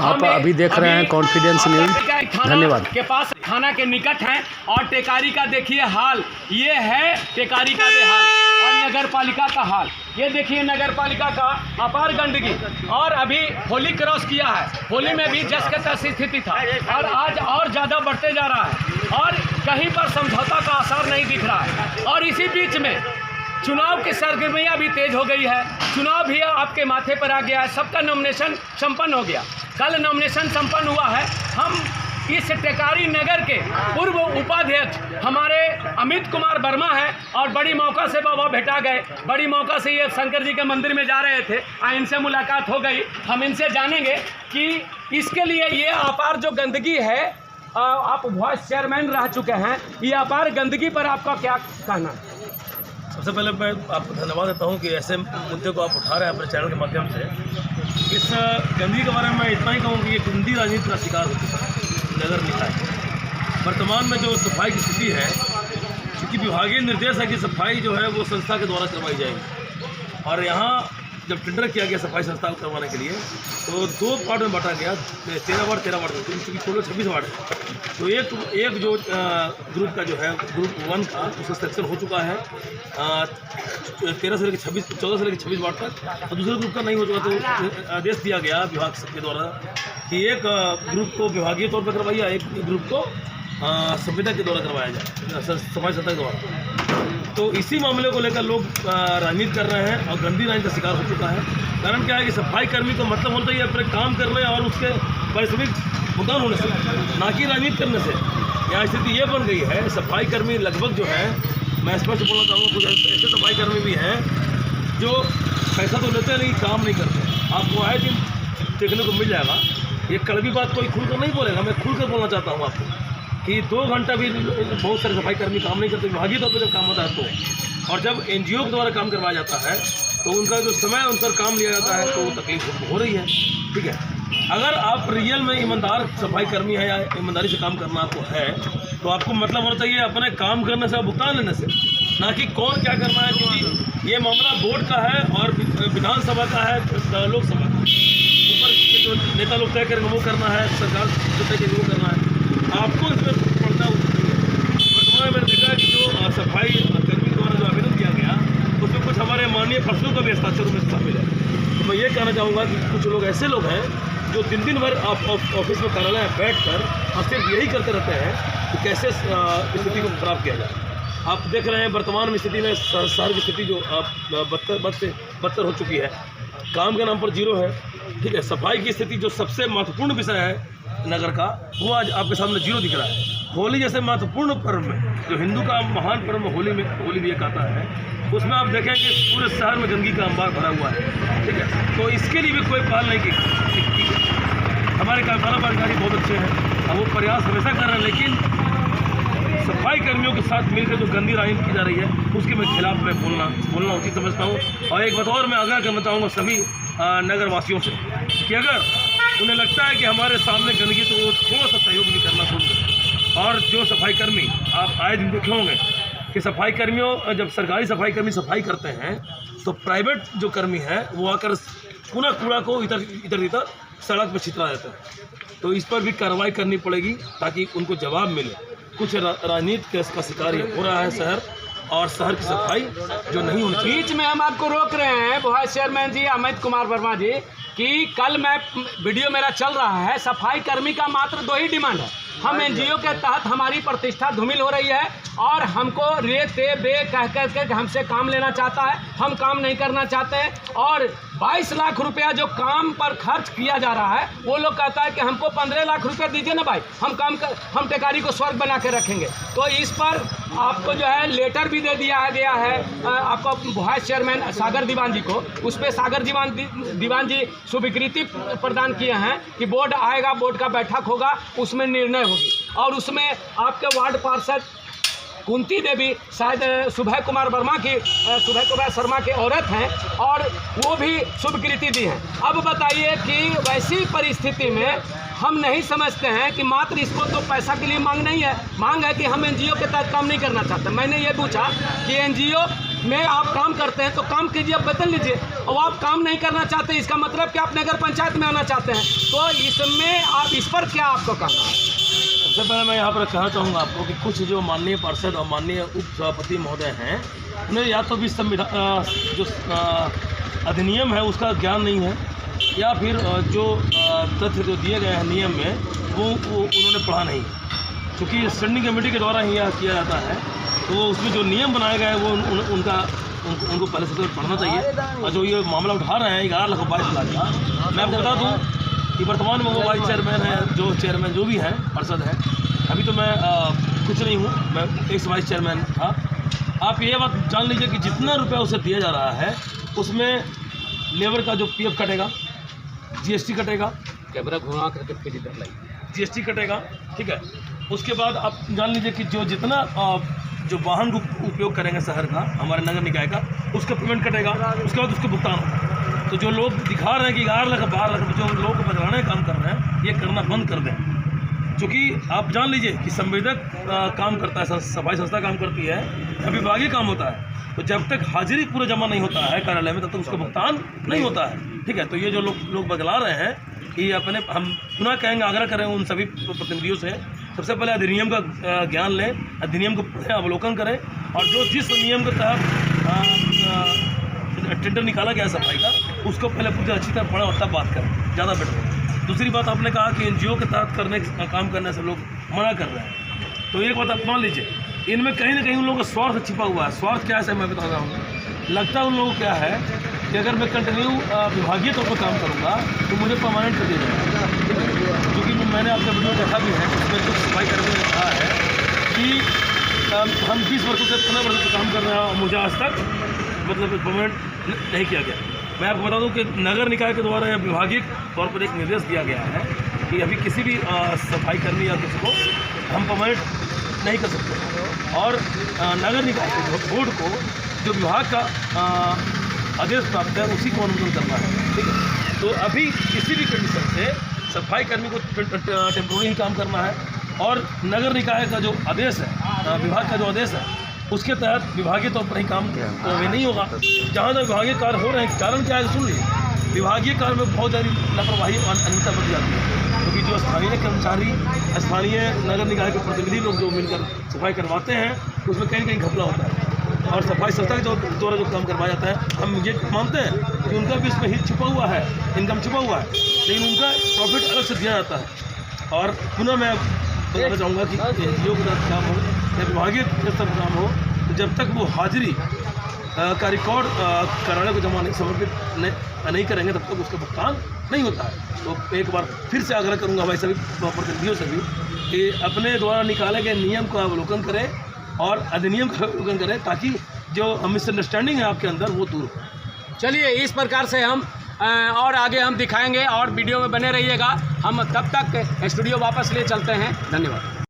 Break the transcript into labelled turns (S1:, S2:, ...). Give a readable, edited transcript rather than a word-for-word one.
S1: आप अभी देख रहे हैं कॉन्फिडेंस न्यूज। धन्यवाद।
S2: के पास थाना के निकट हैं और टेकारी का देखिए हाल, ये है टेकारी का हाल और नगर पालिका का हाल। ये देखिए नगर पालिका का अपार गंदगी, और अभी होली क्रॉस किया है, होली में भी जस के तैसी स्थिति था और आज और ज़्यादा बढ़ते जा रहा है और कहीं पर समझौता का आसार नहीं दिख रहा है। और इसी बीच में चुनाव की सरगर्मियाँ भी तेज हो गई है, चुनाव भी आपके माथे पर आ गया है, सबका नॉमिनेशन संपन्न हो गया। कल नॉमिनेशन संपन्न हुआ है। हम इस टेकारी नगर के पूर्व उपाध्यक्ष हमारे अमित कुमार वर्मा हैं और बड़ी मौका से बाबा भेटा गए, बड़ी मौका से ये शंकर जी के मंदिर में जा रहे थे, इनसे मुलाकात हो गई। हम इनसे जानेंगे कि इसके लिए ये अपार जो गंदगी है, आप वाइस चेयरमैन रह चुके हैं, ये अपार गंदगी पर आपका क्या कहना है?
S3: सबसे पहले मैं आपको धन्यवाद देता हूं कि ऐसे मुद्दे को आप उठा रहे हैं अपने चैनल के माध्यम से। इस गंदगी के बारे में मैं इतना ही कहूँ कि ये गंदी राजनीति का शिकार हो चुका है नगर निकाय। वर्तमान में जो सफाई की स्थिति है, क्योंकि विभागीय निर्देश है कि सफाई जो है वो संस्था के द्वारा करवाई जाएगी, और यहाँ जब टेंडर किया गया सफाई संस्था को करवाने के लिए तो 2 पार्ट में बांटा गया, 13 वार्ड क्योंकि टोटल 26 वार्ड है। तो एक जो ग्रुप का जो है ग्रुप 1 का उसका सिलेक्शन हो चुका है 13 से लेकर 26, 14 से लेकर 26 वार्ड तक, और दूसरे ग्रुप का नहीं हो चुका। तो आदेश दिया गया विभाग के द्वारा कि एक ग्रुप को विभागीय तौर पर करवाइए, एक ग्रुप को संविदा के द्वारा करवाया जाए, सफाई संस्था के द्वारा। तो इसी मामले को लेकर लोग राजनीति कर रहे हैं और गंदी राजनीति का शिकार हो चुका है। कारण क्या है कि सफाई कर्मी को मतलब होता है अपने काम करने और उसके पारिश्रमिक भुगतान होने से, ना कि राजनीति करने से। यहाँ स्थिति ये बन गई है, सफाई कर्मी लगभग जो है, मैं स्पष्ट बोलना चाहूँगा, कुछ ऐसे सफाई कर्मी भी हैं जो पैसा तो लेते नहीं, काम नहीं करते। आपको आए दिन देखने को मिल जाएगा। ये कड़वी बात कोई खुलकर नहीं बोलेगा, मैं खुलकर बोलना चाहता हूँ आपको कि 2 घंटा भी बहुत सारे सफाई कर्मी काम नहीं करते विभागीय तौर पर जब काम होता है तो, और जब एनजीओ के द्वारा काम करवाया जाता है तो उनका जो समय अनुसार काम लिया जाता है तो तकलीफ हो रही है। ठीक है, अगर आप रियल में ईमानदार सफाई कर्मी है या ईमानदारी से काम करना आपको है तो आपको मतलब होना चाहिए अपने काम करने से, भुगतान लेने से, ना कि कौन क्या करना है। क्योंकि ये मामला बोर्ड का है और विधानसभा का है, लोकसभा का, ऊपर के जो नेता लोग तय करेंगे वो करना है, सरकार जो तय करेंगे वो करना है, आपको इसमें पड़ता है। वर्तमान में मैंने देखा कि जो सफाई कर्मी द्वारा जो आवेदन किया गया उसमें कुछ हमारे माननीय प्रश्नों का भी हस्ताक्षर में शामिल है। तो मैं ये कहना चाहूँगा कि कुछ लोग ऐसे लोग हैं जो दिन भर ऑफिस में कार्यालय में बैठ कर और सिर्फ यही करते रहते हैं कि कैसे स्थिति को खराब किया जाए। आप देख रहे हैं वर्तमान में स्थिति में शहर की स्थिति जो बदतर हो चुकी है, काम के नाम पर जीरो है। ठीक है, सफाई की स्थिति जो सबसे महत्वपूर्ण विषय है नगर का, वो आज आपके सामने जीरो दिख रहा है। होली जैसे महत्वपूर्ण पर्व में, जो हिंदू का महान पर्व होली भी एक आता है, उसमें आप देखें कि पूरे शहर में गंदगी का अंबार भरा हुआ है। ठीक है, तो इसके लिए भी कोई पहल नहीं की। हमारे कारखाना अधिकारी बहुत अच्छे हैं और वो प्रयास हमेशा कर रहे हैं, लेकिन सफाई कर्मियों के साथ मिलकर जो गंदी राजनीति की जा रही है उसके मैं खिलाफ मैं बोलना उचित समझता हूँ। और एक बात और मैं आग्रह करना चाहूँगा सभी नगर वासियों से कि अगर उन्हें लगता है कि हमारे सामने गंदगी, तो वो थोड़ा सा सहयोग भी करना शुरू करें। और जो सफाई कर्मी आप आए दिन देखे होंगे कि सफाई कर्मियों, जब सरकारी सफाई कर्मी सफाई करते हैं तो प्राइवेट जो कर्मी हैं वो आकर कूड़ा को इधर सड़क पर छितरा देते हैं। तो इस पर भी कार्रवाई करनी पड़ेगी ताकि उनको जवाब मिले। कुछ राजनीति का शिकार हो रहा है शहर, और शहर की सफाई जो नहीं होनी चाहिए।
S2: बीच में हम आपको रोक रहे हैं वाइस चेयरमैन जी अमित कुमार वर्मा जी कि कल मैं वीडियो मेरा चल रहा है, सफाई कर्मी का मात्र 2 ही डिमांड है। हम एनजीओ के तहत हमारी प्रतिष्ठा धूमिल हो रही है और हमको रे ते बे कह कर हमसे काम लेना चाहता है, हम काम नहीं करना चाहते हैं। और 22 लाख रुपया जो काम पर खर्च किया जा रहा है, वो लोग कहता है कि हमको 15 लाख रुपया दीजिए ना भाई, हम टेकारी को स्वर्ग बना के रखेंगे। तो इस पर आपको जो है लेटर भी दे दिया गया है आपको वाइस चेयरमैन सागर दीवान जी को, उस पर सागर दीवान जी स्वीकृति प्रदान किए हैं कि बोर्ड आएगा, बोर्ड का बैठक होगा, उसमें निर्णय होगी। और उसमें आपके वार्ड पार्षद कुंती देवी शायद सुभय कुमार शर्मा के औरत हैं और वो भी स्वीकृति दी हैं। अब बताइए कि वैसी परिस्थिति में हम नहीं समझते हैं कि मात्र इसको तो पैसा के लिए मांग नहीं है, मांग है कि हम एनजीओ के तहत काम नहीं करना चाहते। मैंने ये पूछा कि एनजीओ में आप काम करते हैं तो काम कीजिए, आप वेतन लीजिए। और आप काम नहीं करना चाहते, इसका मतलब कि आप नगर पंचायत में आना चाहते हैं, तो इसमें आप इस पर क्या आपको कहना है?
S3: सबसे पहले मैं यहाँ पर कहना चाहूँगा आपको कि कुछ जो माननीय पार्षद और माननीय उप सभापति महोदय हैं, उन्हें या तो भी संविधान जो अधिनियम है उसका ज्ञान नहीं है, या फिर जो तथ्य जो दिए गए हैं नियम में वो उन्होंने पढ़ा नहीं। क्योंकि स्टैंडिंग कमेटी के द्वारा ही यह किया जाता है, तो उसमें जो नियम बनाए गए हैं वो उनको पहले से पढ़ना चाहिए। और जो ये मामला उठा रहे हैं 11,22,00,000 का, मैं आपको बता दूँ कि वर्तमान में वो वाइस चेयरमैन है, जो चेयरमैन जो भी हैं पार्षद हैं, अभी तो मैं कुछ नहीं हूँ, मैं एक्स वाइस चेयरमैन था। आप ये बात जान लीजिए कि जितना रुपया उसे दिया जा रहा है उसमें लेबर का जो PF कटेगा, GST कटेगा,
S2: कैमरा घुमा करके फिर इधर लाइए,
S3: GST कटेगा, ठीक है। उसके बाद आप जान लीजिए कि जो जितना जो वाहन का उपयोग करेंगे शहर का, हमारे नगर निकाय का, उसका पेमेंट कटेगा, उसके बाद उसका भुगतान होगा। तो जो लोग दिखा रहे हैं कि 11,00,000 12,00,000 जो लोगों को बदलाने का काम कर रहे हैं, ये करना बंद कर दें। क्योंकि आप जान लीजिए कि संवेदक काम करता है, सफाई संस्था काम करती है, या विभागीय काम होता है, तो जब तक हाजिरी पूरा जमा नहीं होता है कार्यालय में तब तक उसका भुगतान नहीं होता है, ठीक है। तो ये जो लोग बदला रहे हैं, कि अपने हम पुनः कहेंगे, आग्रह करें उन सभी प्रतिनिधियों से, सबसे पहले अधिनियम का ज्ञान लें, अधिनियम को पढ़ें, अवलोकन करें, और जो जिस नियम के तहत टेंडर निकाला गया सफाई का, उसको पहले पूरी अच्छी तरह पढ़ें और तब बात करें, ज़्यादा बेटर है। दूसरी बात, आपने कहा कि NGO के तहत काम करने से लोग मना कर रहे हैं, तो एक बात आप मान लीजिए, इनमें कहीं ना कहीं उन लोगों का स्वार्थ छिपा हुआ है। स्वार्थ क्या है मैं बता रहा हूँ। लगता है उन लोगों को क्या है कि अगर मैं कंटिन्यू विभागीय तौर पर काम करूँगा तो मुझे परमानेंट कर दिया जाएगा। क्योंकि मैंने आपका वीडियो देखा भी है, उसमें कुछ सफाई कर्मियों ने कहा है कि हम 20 वर्षों से 15 वर्षों से काम कर रहे हैं और मुझे आज तक मतलब परमानेंट नहीं किया गया। मैं आपको बता दूं कि नगर निकाय के द्वारा या विभागीय तौर पर एक निर्देश दिया गया है कि अभी किसी भी सफाई कर्मी या किसी को हम परमानेंट नहीं कर सकते। और नगर निकाय को, बोर्ड को जो विभाग का आदेश प्राप्त है उसी को अनुमोदन करना है, ठीक है। तो अभी किसी भी कंडीशन से सफाई कर्मी को टेम्पोररी ही काम करना है, और नगर निकाय का जो आदेश है, विभाग का जो आदेश है, उसके तहत विभागीय तौर पर ही काम तो वे नहीं होगा। जहाँ तक विभागीय कार्य हो रहे हैं, कारण क्या है सुन लीजिए। विभागीय कार्य में बहुत ज़्यादा लापरवाही और अनियमितता बढ़ जाती है, क्योंकि जो स्थानीय कर्मचारी, स्थानीय नगर निकाय के प्रतिनिधि लोग जो मिलकर सफाई करवाते हैं, उसमें कहीं कहीं घपला होता है, और सफाई संस्था के द्वारा जो काम करवाया जाता है, हम ये मानते हैं कि उनका भी इसमें हित छुपा हुआ है, इनकम छुपा हुआ है, लेकिन उनका प्रॉफिट अलग से दिया जाता है। और पुनः मैं बताना चाहूँगा कि NGO के साथ काम हो या विभागीय स्तर पर काम हो, तो जब तक वो हाजिरी का रिकॉर्ड कार्यालय को जमा नहीं समर्पित नहीं करेंगे, तब तक उसका भुगतान नहीं होता है। तो एक बार फिर से आग्रह करूँगा भाई सभी प्रतिनिधियों से भी कि अपने द्वारा निकाले गए नियम का अवलोकन करें और अधिनियम का अवलोकन करें, ताकि जो मिसअंडरस्टैंडिंग है आपके अंदर वो दूर हो।
S2: चलिए, इस प्रकार से हम और आगे हम दिखाएंगे, और वीडियो में बने रहिएगा। हम तब तक स्टूडियो वापस ले चलते हैं। धन्यवाद।